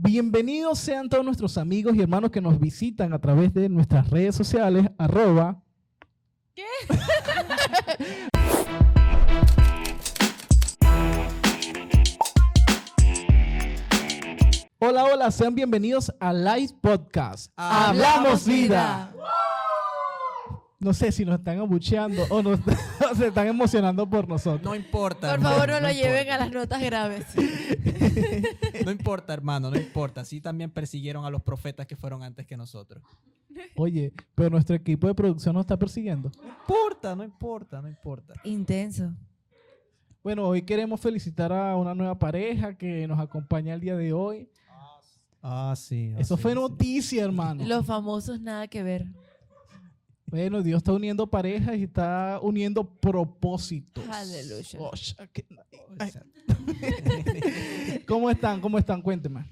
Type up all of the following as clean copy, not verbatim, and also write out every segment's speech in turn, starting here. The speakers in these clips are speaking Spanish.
Bienvenidos sean todos nuestros amigos y hermanos que nos visitan a través de nuestras redes sociales, @ ¿Qué? Hola, hola, sean bienvenidos a Live Podcast. Hablamos vida. No sé si nos están abucheando o se están emocionando por nosotros. No importa, Por hermano, favor, no lo importa. lleven a las notas graves. No importa, hermano, no importa. Sí también persiguieron a los profetas que fueron antes que nosotros. Oye, pero nuestro equipo de producción nos está persiguiendo. No importa. Intenso. Bueno, hoy queremos felicitar a una nueva pareja que nos acompaña el día de hoy. Sí. Eso fue noticia, hermano. Los famosos nada que ver. Bueno, Dios está uniendo parejas y está uniendo propósitos. Aleluya. Ay. ¿Cómo están? Cuéntenme.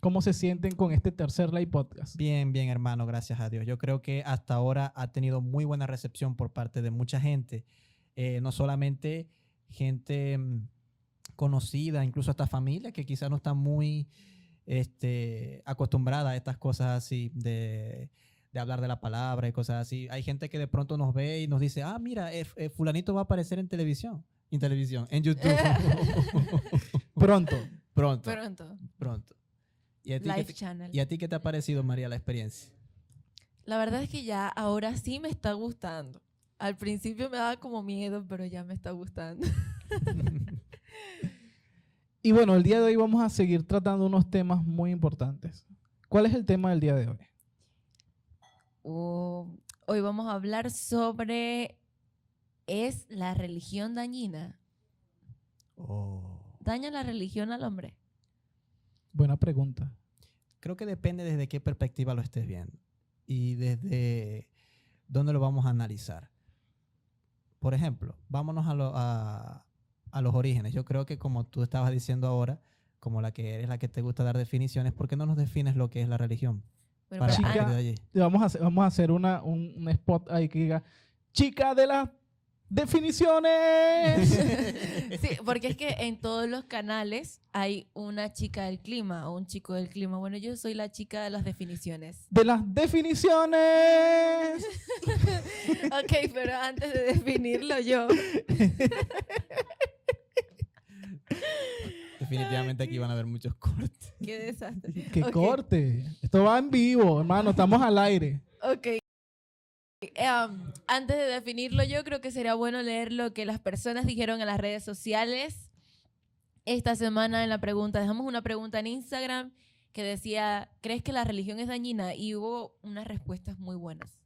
¿Cómo se sienten con este tercer Live Podcast? Bien, hermano, gracias a Dios. Yo creo que hasta ahora ha tenido muy buena recepción por parte de mucha gente. No solamente gente conocida, incluso hasta familia que quizás no está muy acostumbrada a estas cosas así de hablar de la palabra y cosas así. Hay gente que de pronto nos ve y nos dice, mira, fulanito va a aparecer en televisión, en YouTube. Pronto. ¿Y a ti Live Channel. ¿Y a ti qué te ha parecido, María, la experiencia? La verdad es que ya ahora sí me está gustando. Al principio me daba como miedo, pero ya me está gustando. Y bueno, el día de hoy vamos a seguir tratando unos temas muy importantes. ¿Cuál es el tema del día de hoy? Hoy vamos a hablar sobre ¿es la religión dañina? ¿Daña la religión al hombre? Buena pregunta. Creo que depende desde qué perspectiva lo estés viendo y desde dónde lo vamos a analizar. Por ejemplo, vámonos a los orígenes. Yo creo que como tú estabas diciendo ahora, como la que eres la que te gusta dar definiciones, ¿por qué no nos defines lo que es la religión? Bueno, Para chica, partir de allí. Vamos a hacer un spot ahí que diga, chica de las definiciones. sí, porque es que en todos los canales hay una chica del clima o un chico del clima. Bueno, yo soy la chica de las definiciones. De las definiciones. Ok, pero antes de definirlo yo. Definitivamente aquí van a haber muchos cortes. Qué desastre. ¡Qué Ok, corte! Esto va en vivo, hermano. Estamos al aire. Ok. Antes de definirlo yo creo que sería bueno leer lo que las personas dijeron en las redes sociales. Esta semana en la pregunta, dejamos una pregunta en Instagram que decía, ¿crees que la religión es dañina? Y hubo unas respuestas muy buenas.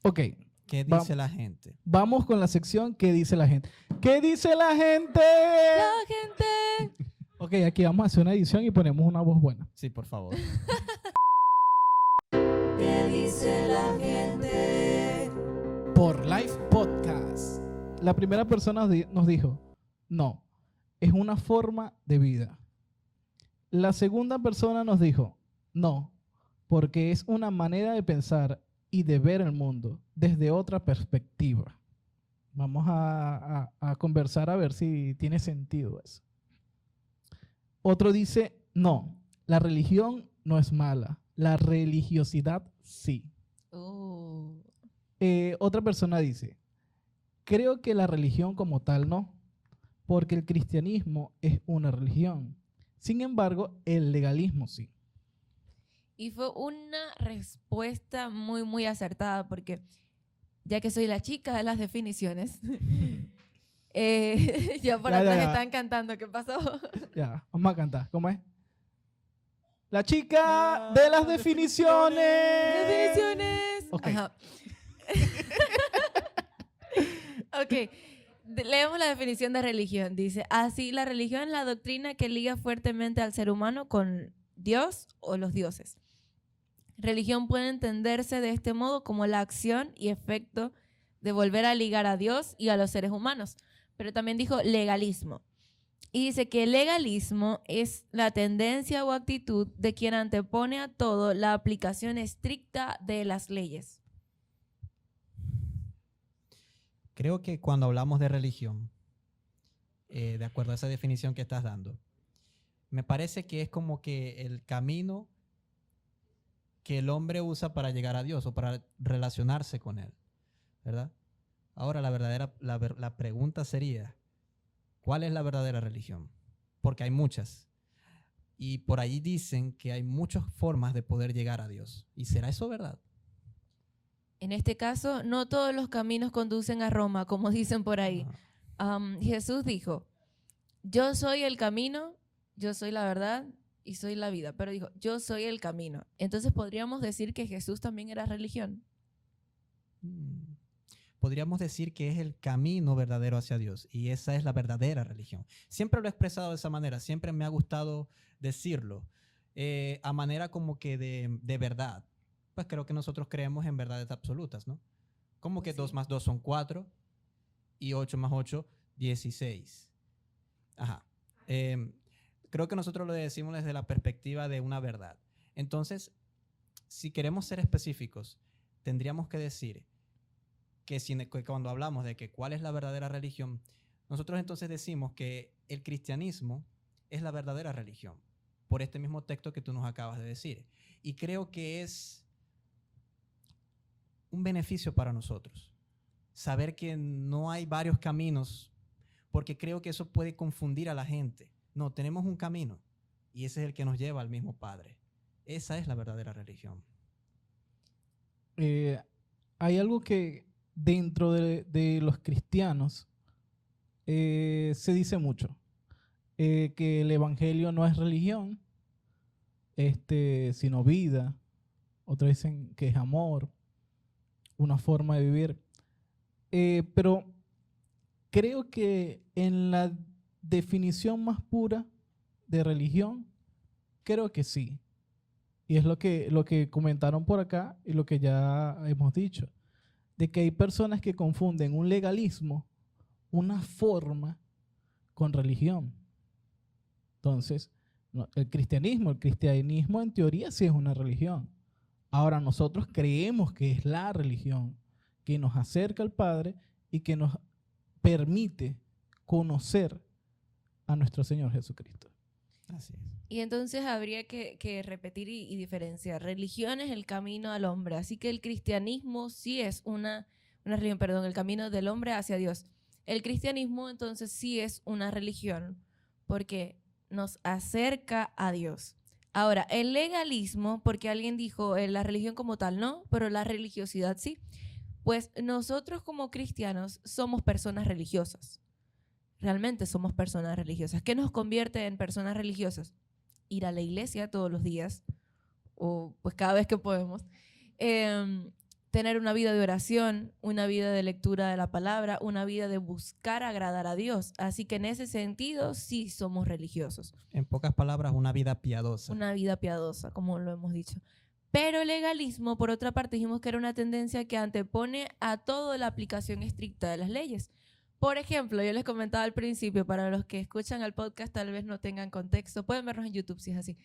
Ok. ¿Qué dice la gente? Vamos con la sección ¿Qué dice la gente? ¿Qué dice la gente? La gente. Ok, aquí vamos a hacer una edición y ponemos una voz buena. Sí, por favor. ¿Qué dice la gente? Por Live Podcast. La primera persona nos dijo, no, es una forma de vida. La segunda persona nos dijo, no, porque es una manera de pensar y de ver el mundo desde otra perspectiva. Vamos a conversar a ver si tiene sentido eso. Otro dice, no, la religión no es mala, la religiosidad sí. Otra persona dice, creo que la religión como tal no, porque el cristianismo es una religión. Sin embargo, el legalismo sí. Y fue una respuesta muy, muy acertada porque ya que soy la chica de las definiciones, ya por atrás están cantando. ¿Qué pasó? Ya, vamos a cantar. ¿Cómo es? La chica de las definiciones. Definiciones. Ok. Ajá. Ok. Leemos la definición de religión. Dice, así, la religión es la doctrina que liga fuertemente al ser humano con Dios o los dioses. Religión puede entenderse de este modo como la acción y efecto de volver a ligar a Dios y a los seres humanos. Pero también dijo legalismo. Y dice que el legalismo es la tendencia o actitud de quien antepone a todo la aplicación estricta de las leyes. Creo que cuando hablamos de religión, de acuerdo a esa definición que estás dando, Me parece que es como que el camino que el hombre usa para llegar a Dios o para relacionarse con Él, ¿verdad? Ahora la pregunta sería, ¿cuál es la verdadera religión? Porque hay muchas. Y por ahí dicen que hay muchas formas de poder llegar a Dios. ¿Y será eso verdad? En este caso, no todos los caminos conducen a Roma, como dicen por ahí. Jesús dijo, yo soy el camino, yo soy la verdad y soy la vida. Pero dijo, yo soy el camino. Entonces podríamos decir que Jesús también era religión. Podríamos decir que es el camino verdadero hacia Dios y esa es la verdadera religión. Siempre lo he expresado de esa manera, siempre me ha gustado decirlo, a manera como que de verdad. Pues creo que nosotros creemos en verdades absolutas, ¿no? Como que 2 más 2 son 4 y 8 más 8, 16. Ajá. Creo que nosotros lo decimos desde la perspectiva de una verdad. Entonces, si queremos ser específicos, tendríamos que decir que cuando hablamos de que cuál es la verdadera religión, nosotros entonces decimos que el cristianismo es la verdadera religión, por este mismo texto que tú nos acabas de decir. Y creo que es un beneficio para nosotros saber que no hay varios caminos, porque creo que eso puede confundir a la gente. No, tenemos un camino y ese es el que nos lleva al mismo Padre. Esa es la verdadera religión. Hay algo que dentro de los cristianos se dice mucho, que el evangelio no es religión, sino vida. Otros dicen que es amor, una forma de vivir. Pero creo que en la definición más pura de religión, creo que sí. Y es lo que comentaron por acá y lo que ya hemos dicho, de que hay personas que confunden un legalismo, una forma, con religión. Entonces, el cristianismo en teoría sí es una religión. Ahora nosotros creemos que es la religión que nos acerca al Padre y que nos permite conocer a nuestro Señor Jesucristo. Así es. Y entonces habría que repetir y diferenciar. Religión es el camino al hombre, así que el cristianismo sí es una religión, perdón, el camino del hombre hacia Dios. El cristianismo entonces sí es una religión porque nos acerca a Dios. Ahora, el legalismo, porque alguien dijo la religión como tal no, pero la religiosidad sí. Pues nosotros como cristianos somos personas religiosas. Realmente somos personas religiosas. ¿Qué nos convierte en personas religiosas? Ir a la iglesia todos los días, o pues cada vez que podemos. Tener una vida de oración, una vida de lectura de la palabra, una vida de buscar agradar a Dios. Así que en ese sentido sí somos religiosos. En pocas palabras, una vida piadosa. Una vida piadosa, como lo hemos dicho. Pero el legalismo, por otra parte, dijimos que era una tendencia que antepone a toda la aplicación estricta de las leyes. Por ejemplo, yo les comentaba al principio, para los que escuchan el podcast tal vez no tengan contexto, pueden vernos en YouTube si es así.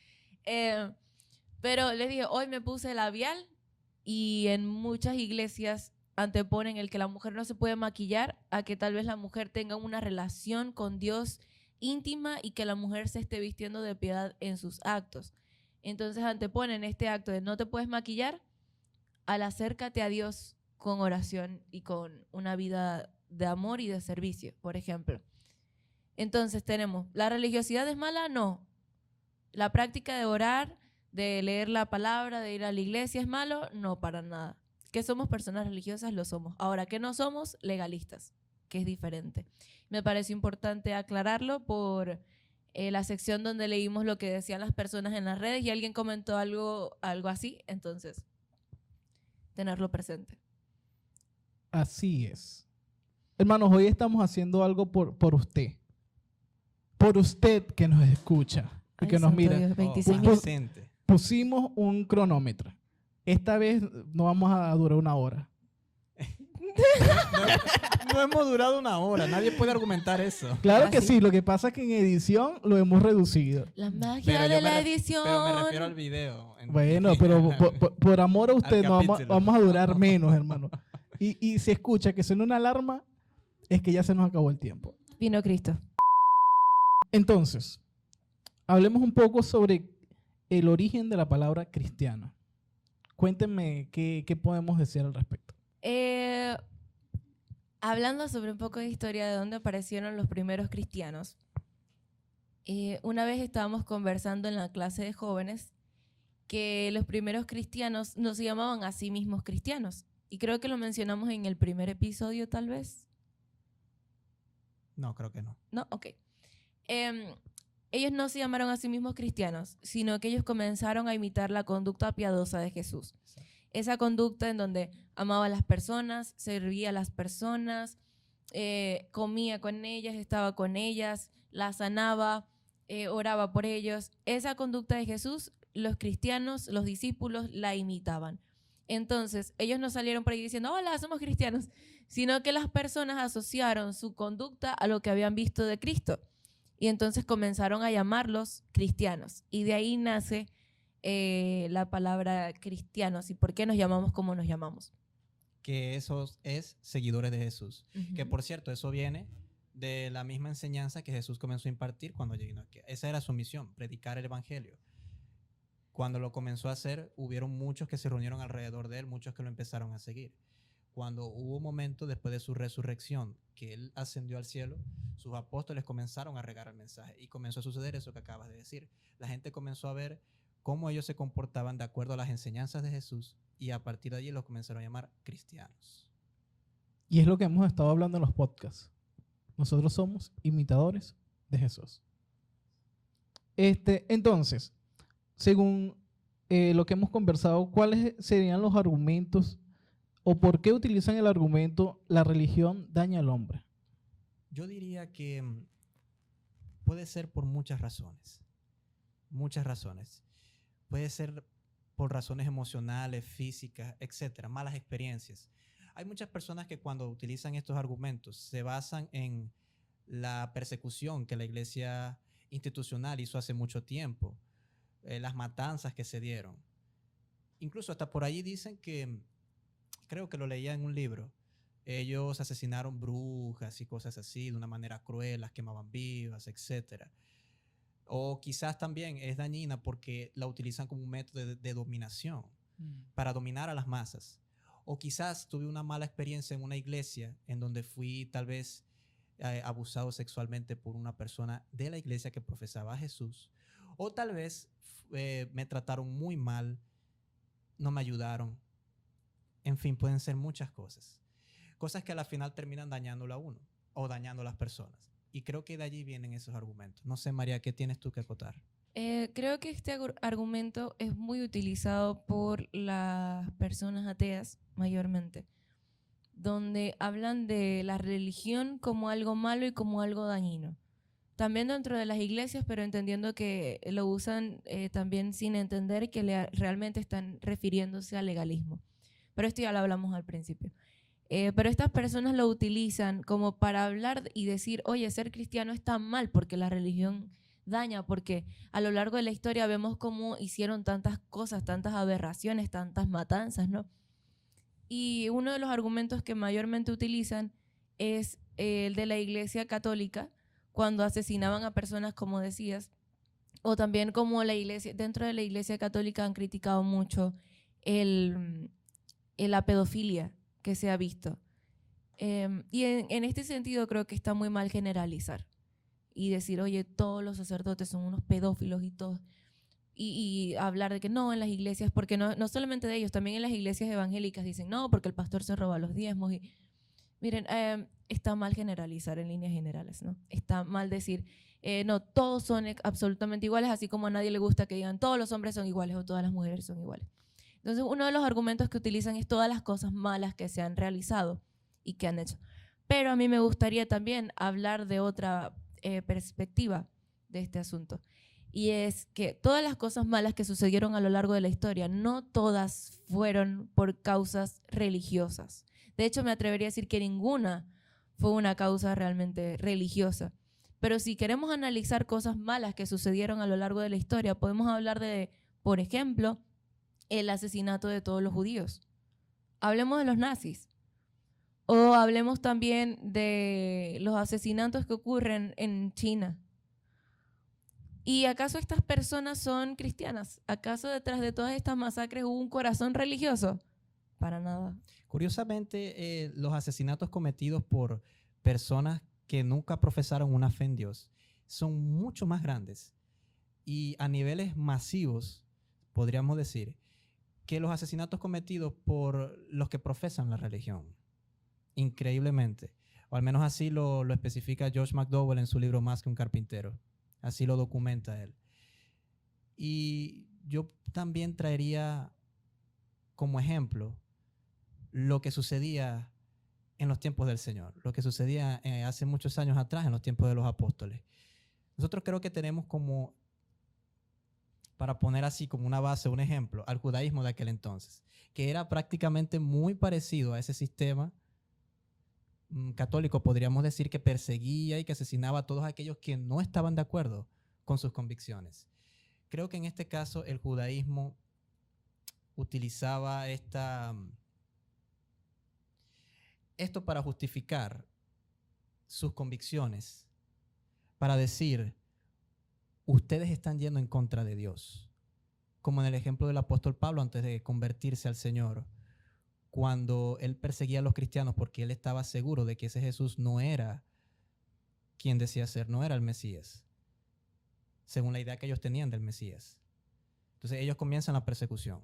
Pero les dije, hoy me puse labial y en muchas iglesias anteponen el que la mujer no se puede maquillar a que tal vez la mujer tenga una relación con Dios íntima y que la mujer se esté vistiendo de piedad en sus actos. Entonces anteponen este acto de no te puedes maquillar al acércate a Dios con oración y con una vida de amor y de servicio, por ejemplo. Entonces tenemos, ¿la religiosidad es mala? No. ¿La práctica de orar, de leer la palabra, de ir a la iglesia es malo? No, para nada. ¿Que somos personas religiosas? Lo somos. Ahora, ¿que no somos? Legalistas, que es diferente. Me pareció importante aclararlo por la sección donde leímos lo que decían las personas en las redes y alguien comentó algo así, entonces, tenerlo presente. Así es. Hermanos, hoy estamos haciendo algo por usted. Por usted que nos escucha y que nos mira. Dios, 26 Pusimos un cronómetro. Esta vez no vamos a durar 1 hora. No hemos durado 1 hora. Nadie puede argumentar eso. Claro que sí. Lo que pasa es que en edición lo hemos reducido. La magia de la edición. Pero me refiero al video. Bueno, pero por amor a usted no vamos a durar menos, hermano. Y si escucha que suena una alarma, es que ya se nos acabó el tiempo. Vino Cristo. Entonces, hablemos un poco sobre el origen de la palabra cristiano. Cuéntenme qué podemos decir al respecto. Hablando sobre un poco de historia de dónde aparecieron los primeros cristianos, una vez estábamos conversando en la clase de jóvenes que los primeros cristianos no se llamaban a sí mismos cristianos. Y creo que lo mencionamos en el primer episodio, tal vez. No, creo que no. No, ok. Ellos no se llamaron a sí mismos cristianos, sino que ellos comenzaron a imitar la conducta piadosa de Jesús. Esa conducta en donde amaba a las personas, servía a las personas, comía con ellas, estaba con ellas, las sanaba, oraba por ellos. Esa conducta de Jesús, los cristianos, los discípulos la imitaban. Entonces, ellos no salieron por ahí diciendo, hola, somos cristianos, sino que las personas asociaron su conducta a lo que habían visto de Cristo. Y entonces comenzaron a llamarlos cristianos. Y de ahí nace la palabra cristianos y por qué nos llamamos como nos llamamos. Que eso es seguidores de Jesús. Uh-huh. Que por cierto, eso viene de la misma enseñanza que Jesús comenzó a impartir cuando llegó aquí. Esa era su misión, predicar el evangelio. Cuando lo comenzó a hacer, hubieron muchos que se reunieron alrededor de él, muchos que lo empezaron a seguir. Cuando hubo un momento después de su resurrección, que él ascendió al cielo, sus apóstoles comenzaron a regar el mensaje y comenzó a suceder eso que acabas de decir. La gente comenzó a ver cómo ellos se comportaban de acuerdo a las enseñanzas de Jesús y a partir de allí los comenzaron a llamar cristianos. Y es lo que hemos estado hablando en los podcasts. Nosotros somos imitadores de Jesús. Entonces, según lo que hemos conversado, ¿cuáles serían los argumentos o por qué utilizan el argumento la religión daña al hombre? Yo diría que puede ser por muchas razones. Muchas razones. Puede ser por razones emocionales, físicas, etcétera, malas experiencias. Hay muchas personas que cuando utilizan estos argumentos se basan en la persecución que la iglesia institucional hizo hace mucho tiempo, las matanzas que se dieron. Incluso hasta por allí dicen que, creo que lo leía en un libro, ellos asesinaron brujas y cosas así de una manera cruel, las quemaban vivas, etcétera. O quizás también es dañina porque la utilizan como un método de dominación, para dominar a las masas. O quizás tuve una mala experiencia en una iglesia en donde fui tal vez abusado sexualmente por una persona de la iglesia que profesaba a Jesús. O tal vez me trataron muy mal, no me ayudaron. En fin, pueden ser muchas cosas. Cosas que a la final terminan dañándolo a uno o dañando a las personas. Y creo que de allí vienen esos argumentos. No sé, María, ¿qué tienes tú que acotar? Creo que este argumento es muy utilizado por las personas ateas, mayormente, donde hablan de la religión como algo malo y como algo dañino. También dentro de las iglesias, pero entendiendo que lo usan también sin entender que realmente están refiriéndose al legalismo. Pero esto ya lo hablamos al principio. Pero estas personas lo utilizan como para hablar y decir, oye, ser cristiano está mal porque la religión daña, porque a lo largo de la historia vemos cómo hicieron tantas cosas, tantas aberraciones, tantas matanzas, ¿no? Y uno de los argumentos que mayormente utilizan es el de la Iglesia Católica, cuando asesinaban a personas, como decías, o también como la iglesia, dentro de la Iglesia Católica han criticado mucho la pedofilia que se ha visto. Y en este sentido creo que está muy mal generalizar y decir, oye, todos los sacerdotes son unos pedófilos y todos, y hablar de que no en las iglesias, porque no solamente de ellos, también en las iglesias evangélicas dicen, no, porque el pastor se roba los diezmos. Y miren, está mal generalizar en líneas generales, ¿no? Está mal decir, no, todos son absolutamente iguales, así como a nadie le gusta que digan todos los hombres son iguales o todas las mujeres son iguales. Entonces, uno de los argumentos que utilizan es todas las cosas malas que se han realizado y que han hecho. Pero a mí me gustaría también hablar de otra perspectiva de este asunto. Y es que todas las cosas malas que sucedieron a lo largo de la historia, no todas fueron por causas religiosas. De hecho, me atrevería a decir que ninguna fue una causa realmente religiosa. Pero si queremos analizar cosas malas que sucedieron a lo largo de la historia, podemos hablar de, por ejemplo, el asesinato de todos los judíos. Hablemos de los nazis. O hablemos también de los asesinatos que ocurren en China. ¿Y acaso estas personas son cristianas? ¿Acaso detrás de todas estas masacres hubo un corazón religioso? Para nada. Curiosamente, los asesinatos cometidos por personas que nunca profesaron una fe en Dios son mucho más grandes y a niveles masivos, podríamos decir, que los asesinatos cometidos por los que profesan la religión. Increíblemente. O al menos así lo especifica Josh McDowell en su libro Más que un carpintero. Así lo documenta él. Y yo también traería como ejemplo lo que sucedía en los tiempos del Señor, lo que sucedía hace muchos años atrás en los tiempos de los apóstoles. Nosotros creo que tenemos como, para poner así como una base, un ejemplo, al judaísmo de aquel entonces, que era prácticamente muy parecido a ese sistema católico, podríamos decir, que perseguía y que asesinaba a todos aquellos que no estaban de acuerdo con sus convicciones. Creo que en este caso el judaísmo utilizaba esto para justificar sus convicciones, para decir, ustedes están yendo en contra de Dios. Como en el ejemplo del apóstol Pablo antes de convertirse al Señor, cuando él perseguía a los cristianos porque él estaba seguro de que ese Jesús no era quien decía ser, no era el Mesías, según la idea que ellos tenían del Mesías. Entonces ellos comienzan la persecución.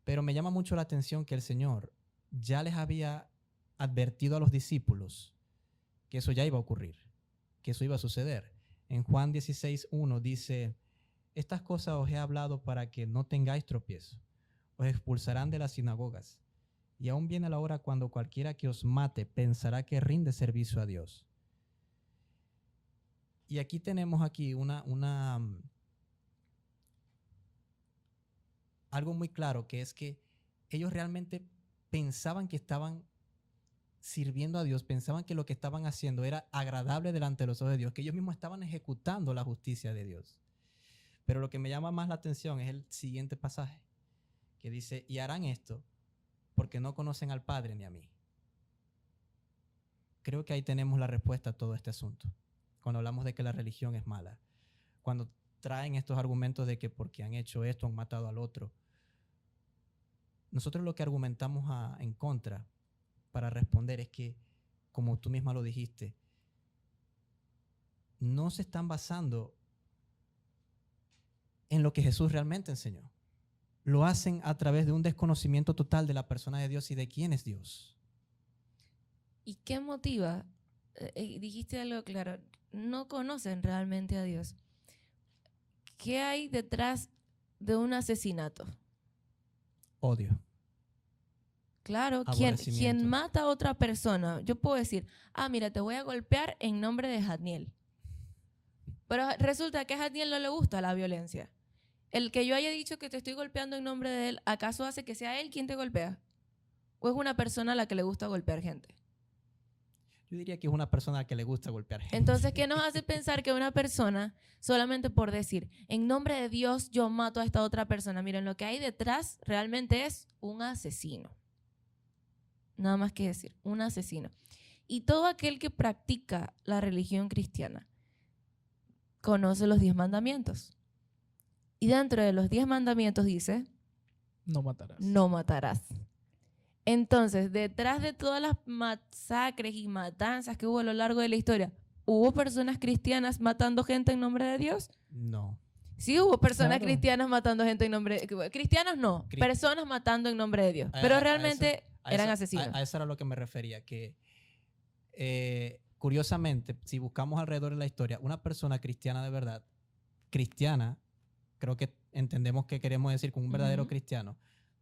Pero me llama mucho la atención que el Señor ya les había advertido a los discípulos que eso ya iba a ocurrir, que eso iba a suceder. En Juan 16:1 dice, estas cosas os he hablado para que no tengáis tropiezo. Os expulsarán de las sinagogas. Y aún viene la hora cuando cualquiera que os mate pensará que rinde servicio a Dios. Y aquí tenemos algo muy claro, que es que ellos realmente pensaban que estaban sirviendo a Dios, pensaban que lo que estaban haciendo era agradable delante de los ojos de Dios, que ellos mismos estaban ejecutando la justicia de Dios. Pero lo que me llama más la atención es el siguiente pasaje, que dice, y harán esto porque no conocen al Padre ni a mí. Creo que ahí tenemos la respuesta a todo este asunto. Cuando hablamos de que la religión es mala, cuando traen estos argumentos de que porque han hecho esto, han matado al otro, nosotros lo que argumentamos en contra para responder es que, como tú misma lo dijiste, no se están basando en lo que Jesús realmente enseñó. Lo hacen a través de un desconocimiento total de la persona de Dios y de quién es Dios. ¿Y qué motiva? Dijiste algo claro, no conocen realmente a Dios. ¿Qué hay detrás de un asesinato? Odio. Claro, quien mata a otra persona, yo puedo decir, mira, te voy a golpear en nombre de Jadniel. Pero resulta que a Jadniel no le gusta la violencia. El que yo haya dicho que te estoy golpeando en nombre de él, ¿acaso hace que sea él quien te golpea? ¿O es una persona a la que le gusta golpear gente? Yo diría que es una persona a la que le gusta golpear gente. Entonces, ¿qué nos hace pensar que una persona, solamente por decir, en nombre de Dios yo mato a esta otra persona? Miren, lo que hay detrás realmente es un asesino. Nada más que decir, un asesino. Y todo aquel que practica la religión cristiana conoce los 10 mandamientos. Y dentro de los 10 mandamientos dice, no matarás. No matarás. Entonces, detrás de todas las masacres y matanzas que hubo a lo largo de la historia, ¿hubo personas cristianas matando gente en nombre de Dios? No. Sí hubo personas cristianas matando gente en nombre de... Cristianos no, personas matando en nombre de Dios. Pero realmente eran asesinos. A eso era lo que me refería, que curiosamente, si buscamos alrededor de la historia, una persona cristiana de verdad, cristiana, creo que entendemos que queremos decir con un verdadero cristiano,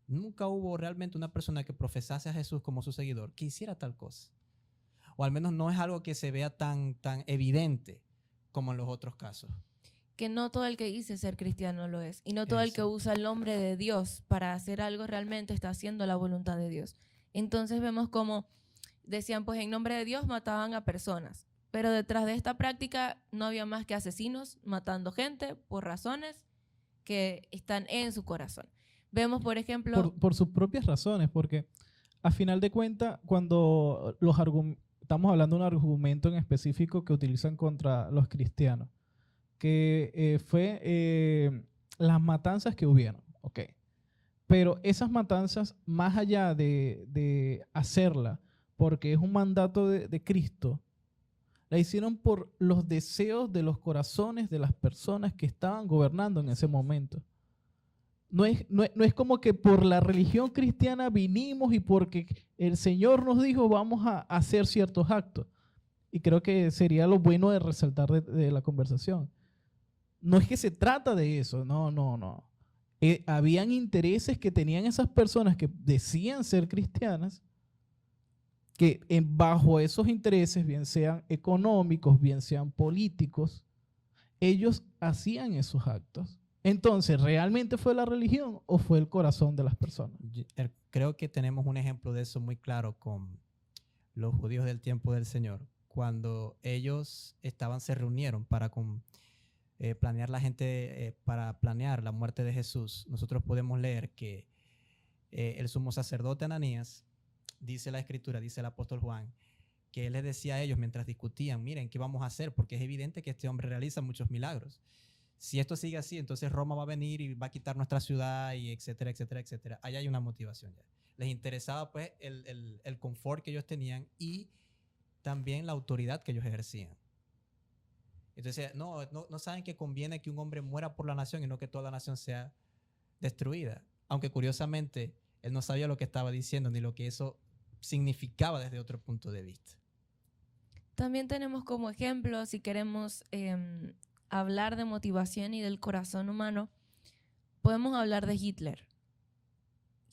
nunca hubo realmente una persona que profesase a Jesús como su seguidor que hiciera tal cosa. O al menos no es algo que se vea tan evidente como en los otros casos. Que no todo el que dice ser cristiano lo es. Y no todo el que usa el nombre de Dios para hacer algo realmente está haciendo la voluntad de Dios. Entonces vemos como decían, pues en nombre de Dios mataban a personas. Pero detrás de esta práctica no había más que asesinos matando gente por razones que están en su corazón. Vemos, por ejemplo... Por sus propias razones, porque a final de cuentas, cuando estamos hablando de un argumento en específico que utilizan contra los cristianos, que fue las matanzas que hubieron, ¿ok? Pero esas matanzas, más allá de hacerla, porque es un mandato de Cristo, la hicieron por los deseos de los corazones de las personas que estaban gobernando en ese momento. No es como que por la religión cristiana vinimos y porque el Señor nos dijo vamos a hacer ciertos actos. Y creo que sería lo bueno de resaltar de la conversación. No es que se trata de eso, no. Habían intereses que tenían esas personas que decían ser cristianas, que bajo esos intereses, bien sean económicos, bien sean políticos, ellos hacían esos actos. Entonces, ¿realmente fue la religión o fue el corazón de las personas? Creo que tenemos un ejemplo de eso muy claro con los judíos del tiempo del Señor. Cuando ellos se reunieron para planear para planear la muerte de Jesús, nosotros podemos leer que el sumo sacerdote Ananías, dice la Escritura, dice el apóstol Juan, que él les decía a ellos mientras discutían, miren, ¿qué vamos a hacer? Porque es evidente que este hombre realiza muchos milagros. Si esto sigue así, entonces Roma va a venir y va a quitar nuestra ciudad y etcétera, etcétera, etcétera. Ahí hay una motivación ya. Les interesaba pues el confort que ellos tenían y también la autoridad que ellos ejercían. Entonces, no saben que conviene que un hombre muera por la nación y no que toda la nación sea destruida. Aunque curiosamente, él no sabía lo que estaba diciendo ni lo que eso significaba desde otro punto de vista. También tenemos como ejemplo, si queremos hablar de motivación y del corazón humano, podemos hablar de Hitler.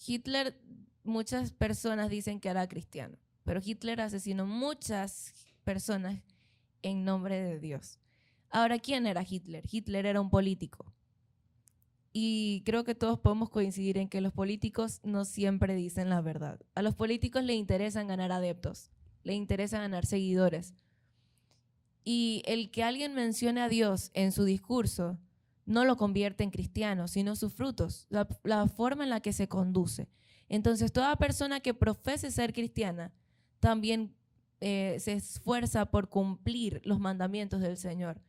Hitler, muchas personas dicen que era cristiano, pero Hitler asesinó muchas personas en nombre de Dios. Ahora, ¿quién era Hitler? Hitler era un político. Y creo que todos podemos coincidir en que los políticos no siempre dicen la verdad. A los políticos les interesan ganar adeptos, les interesa ganar seguidores. Y el que alguien mencione a Dios en su discurso no lo convierte en cristiano, sino sus frutos, la forma en la que se conduce. Entonces, toda persona que profese ser cristiana también se esfuerza por cumplir los mandamientos del Señor.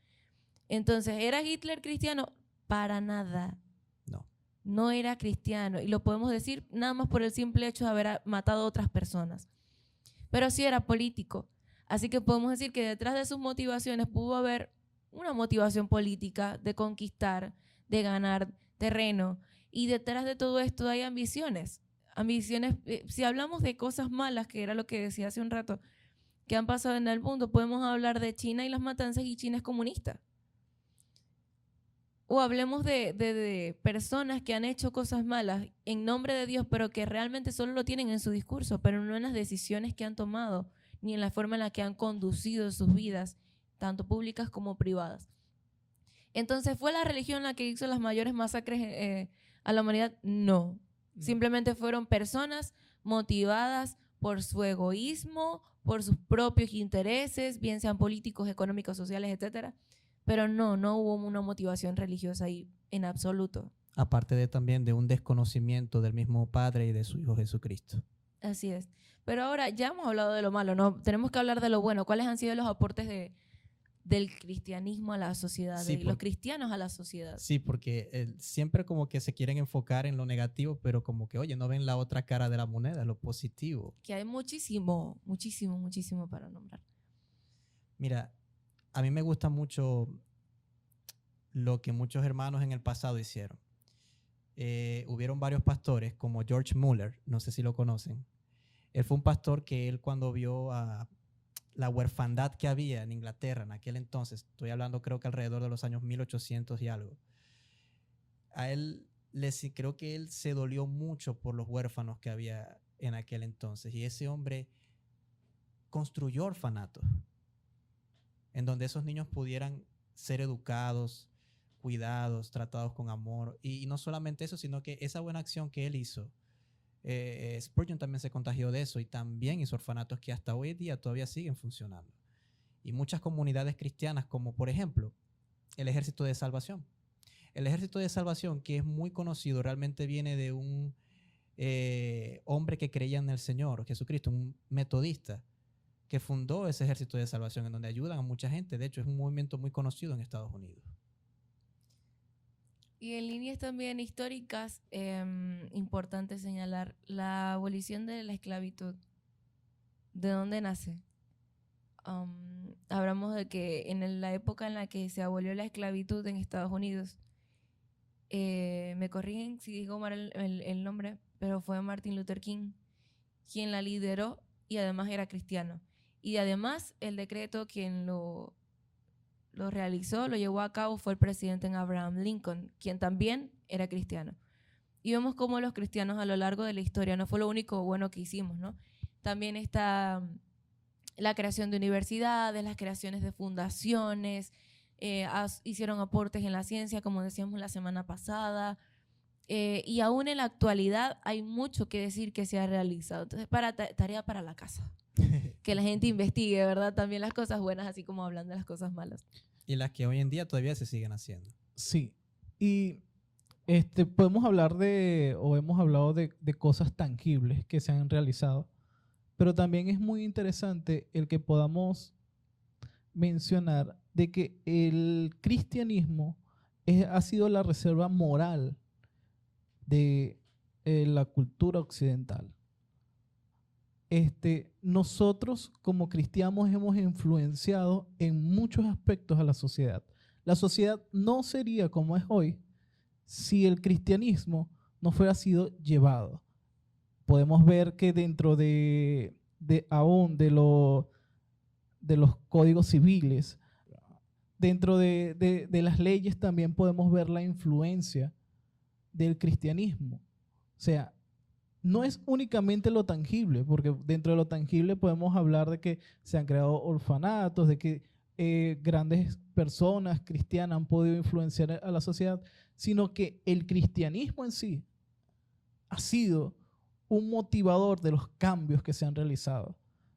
Entonces, ¿era Hitler cristiano? Para nada. No era cristiano. Y lo podemos decir nada más por el simple hecho de haber matado a otras personas. Pero sí era político. Así que podemos decir que detrás de sus motivaciones pudo haber una motivación política de conquistar, de ganar terreno. Y detrás de todo esto hay ambiciones. Ambiciones, si hablamos de cosas malas, que era lo que decía hace un rato, que han pasado en el mundo, podemos hablar de China y las matanzas, y China es comunista. O hablemos de personas que han hecho cosas malas en nombre de Dios, pero que realmente solo lo tienen en su discurso, pero no en las decisiones que han tomado, ni en la forma en la que han conducido sus vidas, tanto públicas como privadas. Entonces, ¿fue la religión la que hizo las mayores masacres a la humanidad? No. Simplemente fueron personas motivadas por su egoísmo, por sus propios intereses, bien sean políticos, económicos, sociales, etcétera. Pero no hubo una motivación religiosa ahí en absoluto. Aparte también de un desconocimiento del mismo Padre y de su Hijo Jesucristo. Así es. Pero ahora ya hemos hablado de lo malo, ¿no? Tenemos que hablar de lo bueno. ¿Cuáles han sido los aportes del cristianismo a la sociedad, de los cristianos a la sociedad? Sí, porque siempre como que se quieren enfocar en lo negativo, pero como que, oye, no ven la otra cara de la moneda, lo positivo. Que hay muchísimo para nombrar. Mira, a mí me gusta mucho lo que muchos hermanos en el pasado hicieron. Hubieron varios pastores, como George Muller, no sé si lo conocen. Él fue un pastor que él cuando vio a la huerfandad que había en Inglaterra en aquel entonces, estoy hablando creo que alrededor de los años 1800 y algo, a él creo que él se dolió mucho por los huérfanos que había en aquel entonces, y ese hombre construyó orfanatos en donde esos niños pudieran ser educados, cuidados, tratados con amor, y no solamente eso, sino que esa buena acción que él hizo, Spurgeon también se contagió de eso y también hizo orfanatos que hasta hoy en día todavía siguen funcionando. Y muchas comunidades cristianas, como por ejemplo el Ejército de Salvación. El Ejército de Salvación, que es muy conocido, realmente viene de un hombre que creía en el Señor Jesucristo, un metodista, que fundó ese Ejército de Salvación en donde ayudan a mucha gente. De hecho, es un movimiento muy conocido en Estados Unidos. Y en líneas también históricas, importante señalar la abolición de la esclavitud. ¿De dónde nace? Hablamos de que en la época en la que se abolió la esclavitud en Estados Unidos, me corrigen si digo mal el nombre, pero fue Martin Luther King quien la lideró y además era cristiano. Y además el decreto quien lo realizó, lo llevó a cabo fue el presidente Abraham Lincoln, quien también era cristiano. Y vemos cómo los cristianos a lo largo de la historia, no fue lo único bueno que hicimos, ¿no? También está la creación de universidades, las creaciones de fundaciones, hicieron aportes en la ciencia, como decíamos la semana pasada, y aún en la actualidad hay mucho que decir que se ha realizado. Entonces, tarea para la casa. Que la gente investigue, ¿verdad? También las cosas buenas, así como hablando de las cosas malas. Y las que hoy en día todavía se siguen haciendo. Sí. Y podemos hablar o hemos hablado de cosas tangibles que se han realizado, pero también es muy interesante el que podamos mencionar de que el cristianismo ha sido la reserva moral de la cultura occidental. Nosotros como cristianos hemos influenciado en muchos aspectos a la sociedad. La sociedad no sería como es hoy si el cristianismo no fuera sido llevado. Podemos ver que dentro de los códigos civiles, dentro de las leyes también podemos ver la influencia del cristianismo. O sea, no es únicamente lo tangible, porque dentro de lo tangible podemos hablar de que se han creado orfanatos, de que grandes personas cristianas han podido influenciar a la sociedad, sino que el cristianismo en sí ha sido un motivador de los cambios que se han realizado,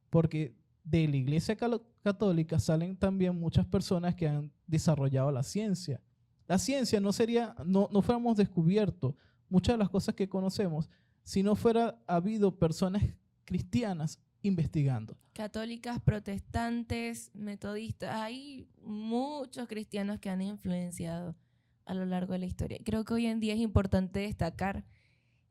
porque de la Iglesia Católica salen también muchas personas que han desarrollado la ciencia. La ciencia no fuéramos descubierto muchas de las cosas que conocemos si no fuera habido personas cristianas investigando. Católicas, protestantes, metodistas, hay muchos cristianos que han influenciado a lo largo de la historia. Creo que hoy en día es importante destacar,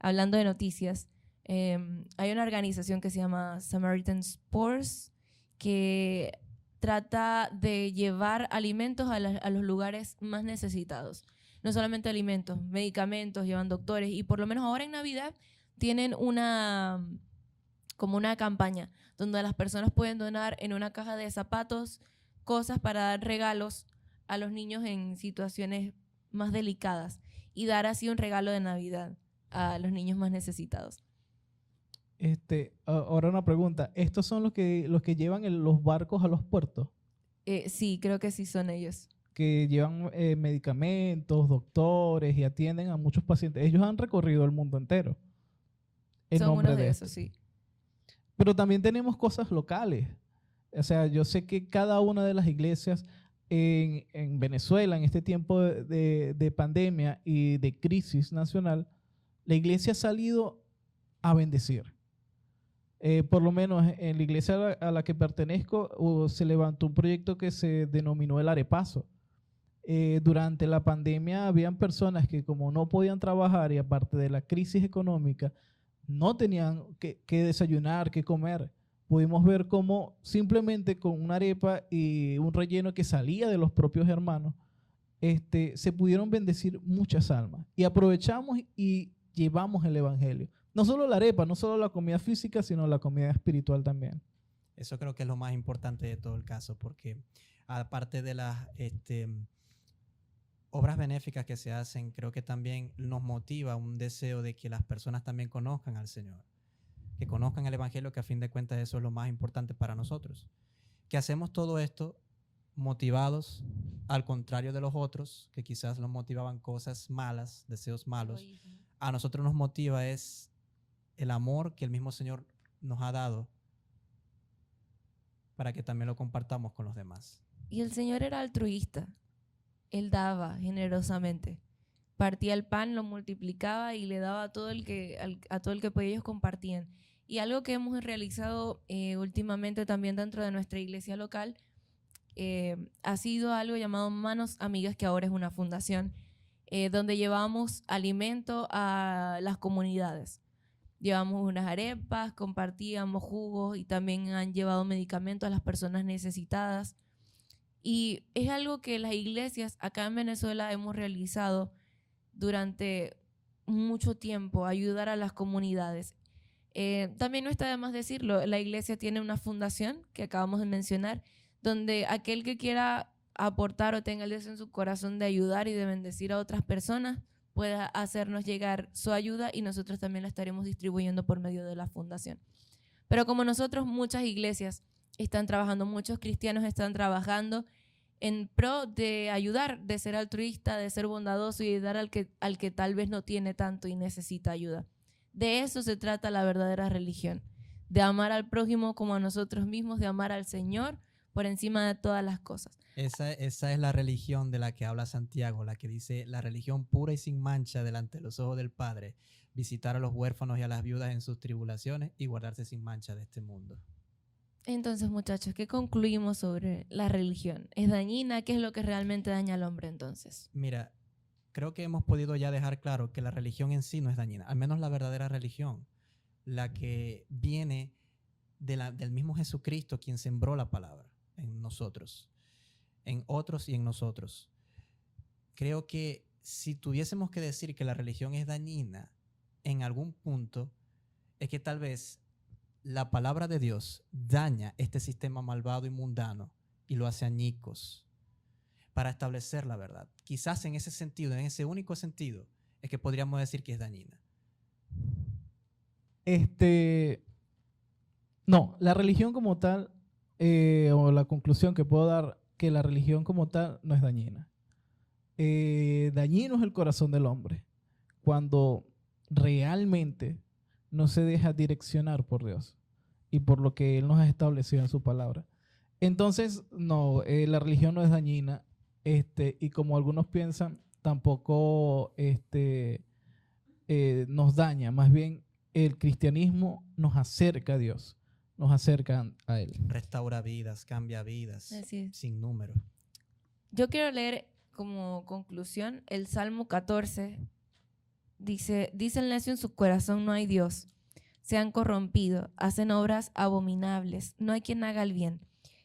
hablando de noticias, hay una organización que se llama Samaritan Sports que trata de llevar alimentos a los lugares más necesitados. No solamente alimentos, medicamentos, llevan doctores, y por lo menos ahora en Navidad tienen como una campaña donde las personas pueden donar en una caja de zapatos cosas para dar regalos a los niños en situaciones más delicadas y dar así un regalo de Navidad a los niños más necesitados. Ahora una pregunta, ¿estos son los que llevan los barcos a los puertos? Sí, creo que sí son ellos. Que llevan medicamentos, doctores y atienden a muchos pacientes. Ellos han recorrido el mundo entero. Son uno de esos, sí. Pero también tenemos cosas locales. O sea, yo sé que cada una de las iglesias en Venezuela, en este tiempo de pandemia y de crisis nacional, la iglesia ha salido a bendecir. Por lo menos en la iglesia a la que pertenezco se levantó un proyecto que se denominó el Arepazo. Durante la pandemia habían personas que, como no podían trabajar y aparte de la crisis económica no tenían que desayunar, que comer, pudimos ver cómo simplemente con una arepa y un relleno que salía de los propios hermanos se pudieron bendecir muchas almas, y aprovechamos y llevamos el evangelio. No solo la arepa, no solo la comida física, sino la comida espiritual también. Eso creo que es lo más importante de todo el caso, porque aparte de las obras benéficas que se hacen, creo que también nos motiva un deseo de que las personas también conozcan al Señor, que conozcan el evangelio, que a fin de cuentas eso es lo más importante para nosotros. Que hacemos todo esto motivados, al contrario de los otros, que quizás los motivaban cosas malas, deseos malos. A nosotros nos motiva es el amor que el mismo Señor nos ha dado para que también lo compartamos con los demás. Y el Señor era altruista. Él daba generosamente. Partía el pan, lo multiplicaba y le daba a todo el que ellos compartían. Y algo que hemos realizado últimamente también dentro de nuestra iglesia local ha sido algo llamado Manos Amigas, que ahora es una fundación. donde llevamos alimento a las comunidades. Llevamos unas arepas, compartíamos jugos y también han llevado medicamentos a las personas necesitadas. Y es algo que las iglesias acá en Venezuela hemos realizado durante mucho tiempo, ayudar a las comunidades. También no está de más decirlo, la iglesia tiene una fundación que acabamos de mencionar, donde aquel que quiera aportar o tenga el deseo en su corazón de ayudar y de bendecir a otras personas, pueda hacernos llegar su ayuda y nosotros también la estaremos distribuyendo por medio de la fundación. Pero como nosotros, muchas iglesias están trabajando, muchos cristianos están trabajando en pro de ayudar, de ser altruista, de ser bondadoso y de dar al que tal vez no tiene tanto y necesita ayuda. De eso se trata la verdadera religión, de amar al prójimo como a nosotros mismos, de amar al Señor por encima de todas las cosas. Esa es la religión de la que habla Santiago, la que dice la religión pura y sin mancha delante de los ojos del Padre, visitar a los huérfanos y a las viudas en sus tribulaciones y guardarse sin mancha de este mundo. Entonces, muchachos, ¿qué concluimos sobre la religión? ¿Es dañina? ¿Qué es lo que realmente daña al hombre entonces? Mira, creo que hemos podido ya dejar claro que la religión en sí no es dañina, al menos la verdadera religión, la que viene del mismo Jesucristo, quien sembró la palabra en nosotros, en otros y en nosotros. Creo que si tuviésemos que decir que la religión es dañina en algún punto, es que tal vez la palabra de Dios daña este sistema malvado y mundano y lo hace añicos para establecer la verdad. Quizás en ese sentido, en ese único sentido, es que podríamos decir que es dañina. No, la religión como tal, o la conclusión que puedo dar, que la religión como tal no es dañina. Dañino es el corazón del hombre, cuando realmente no se deja direccionar por Dios y por lo que Él nos ha establecido en su palabra. Entonces, no, la religión no es dañina, y como algunos piensan, tampoco nos daña. Más bien, el cristianismo nos acerca a Dios, nos acerca a Él. Restaura vidas, cambia vidas, sin número. Yo quiero leer como conclusión el Salmo 14. Dice el necio en su corazón, no hay Dios. Se han corrompido, hacen obras abominables, no hay quien haga el bien.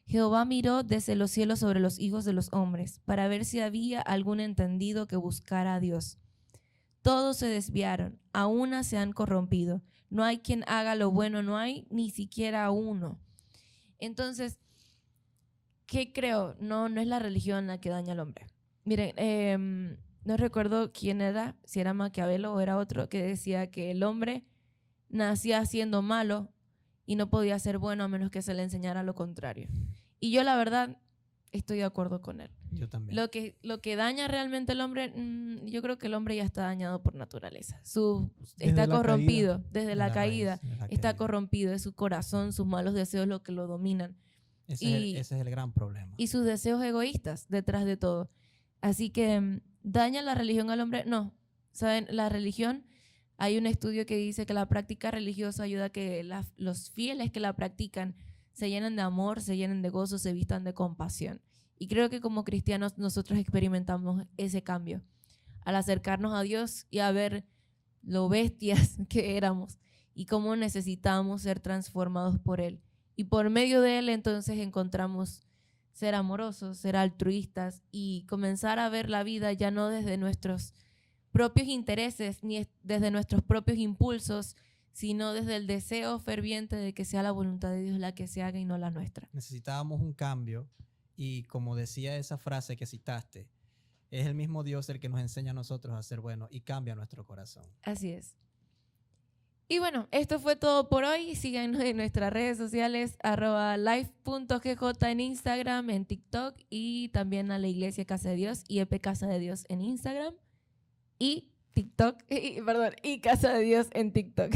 Jehová miró desde los cielos sobre los hijos de los hombres, para ver si había algún entendido que buscara a Dios. Todos se desviaron, a una se han corrompido. No hay quien haga lo bueno, no hay ni siquiera uno. Entonces, ¿qué creo? No es la religión la que daña al hombre. Miren, no recuerdo quién era, si era Maquiavelo o era otro, que decía que el hombre nacía siendo malo y no podía ser bueno a menos que se le enseñara lo contrario. Y yo la verdad estoy de acuerdo con él. Yo también. Lo que daña realmente al hombre, yo creo que el hombre ya está dañado por naturaleza. Está corrompido desde la caída. Está corrompido, es su corazón, sus malos deseos lo que lo dominan. Ese es el gran problema. Y sus deseos egoístas detrás de todo. Así que, ¿daña la religión al hombre? No. ¿Saben? La religión, hay un estudio que dice que la práctica religiosa ayuda a que los fieles que la practican se llenen de amor, se llenen de gozo, se vistan de compasión. Y creo que como cristianos nosotros experimentamos ese cambio al acercarnos a Dios y a ver lo bestias que éramos y cómo necesitamos ser transformados por Él. Y por medio de Él entonces encontramos ser amorosos, ser altruistas y comenzar a ver la vida ya no desde nuestros propios intereses ni desde nuestros propios impulsos, sino desde el deseo ferviente de que sea la voluntad de Dios la que se haga y no la nuestra. Necesitábamos un cambio y como decía esa frase que citaste, es el mismo Dios el que nos enseña a nosotros a ser buenos y cambia nuestro corazón. Así es. Y bueno, esto fue todo por hoy. Síganos en nuestras redes sociales, @life.gj en Instagram, en TikTok y también a la Iglesia Casa de Dios y EP Casa de Dios en Instagram y TikTok, y Casa de Dios en TikTok.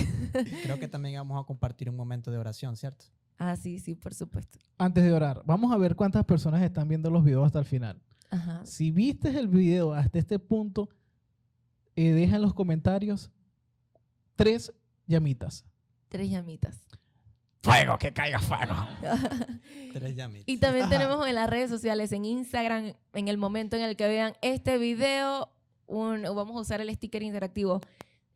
Creo que también vamos a compartir un momento de oración, ¿cierto? Ah, sí, por supuesto. Antes de orar, vamos a ver cuántas personas están viendo los videos hasta el final. Ajá. Si viste el video hasta este punto, deja en los comentarios 3 llamitas. 3 llamitas. Fuego, que caiga fuego. 3 llamitas. Y también tenemos en las redes sociales, en Instagram, en el momento en el que vean este video, vamos a usar el sticker interactivo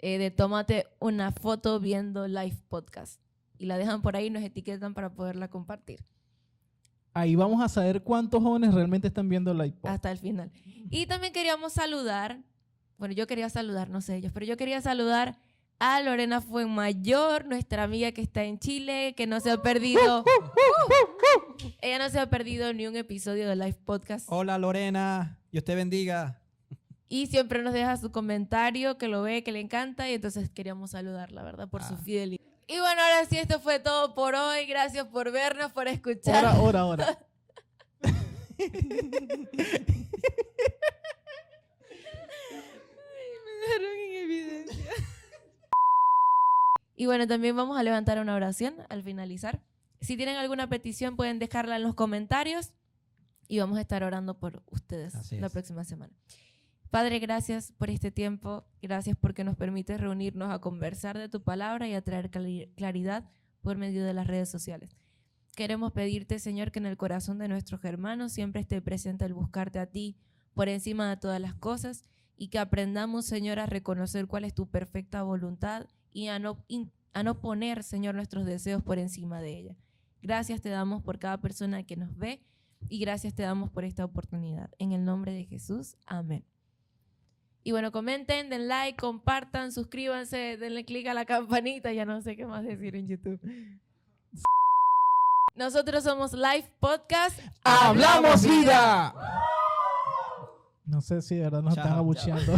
de tómate una foto viendo live podcast. Y la dejan por ahí y nos etiquetan para poderla compartir. Ahí vamos a saber cuántos jóvenes realmente están viendo Live Podcast. Hasta el final. Y también queríamos saludar, bueno, yo quería saludar, no sé ellos, pero yo quería saludar a Lorena Fuenmayor, nuestra amiga que está en Chile, que no se ha perdido. Ella no se ha perdido ni un episodio de Live Podcast. Hola Lorena, Dios te bendiga. Y siempre nos deja su comentario, que lo ve, que le encanta, y entonces queríamos saludarla, ¿verdad? Por su fidelidad. Y bueno, ahora sí, esto fue todo por hoy. Gracias por vernos, por escuchar. Ahora. Y bueno, también vamos a levantar una oración al finalizar. Si tienen alguna petición, pueden dejarla en los comentarios y vamos a estar orando por ustedes la próxima semana. Padre, gracias por este tiempo. Gracias porque nos permites reunirnos a conversar de tu palabra y a traer claridad por medio de las redes sociales. Queremos pedirte, Señor, que en el corazón de nuestros hermanos siempre esté presente el buscarte a ti por encima de todas las cosas y que aprendamos, Señor, a reconocer cuál es tu perfecta voluntad y a no poner, Señor, nuestros deseos por encima de ella. Gracias te damos por cada persona que nos ve y gracias te damos por esta oportunidad. En el nombre de Jesús, amén. Y bueno, comenten, den like, compartan, suscríbanse, denle click a la campanita, ya no sé qué más decir en YouTube. Nosotros somos Live Podcast. ¡Hablamos vida! No sé si de verdad nos están abucheando.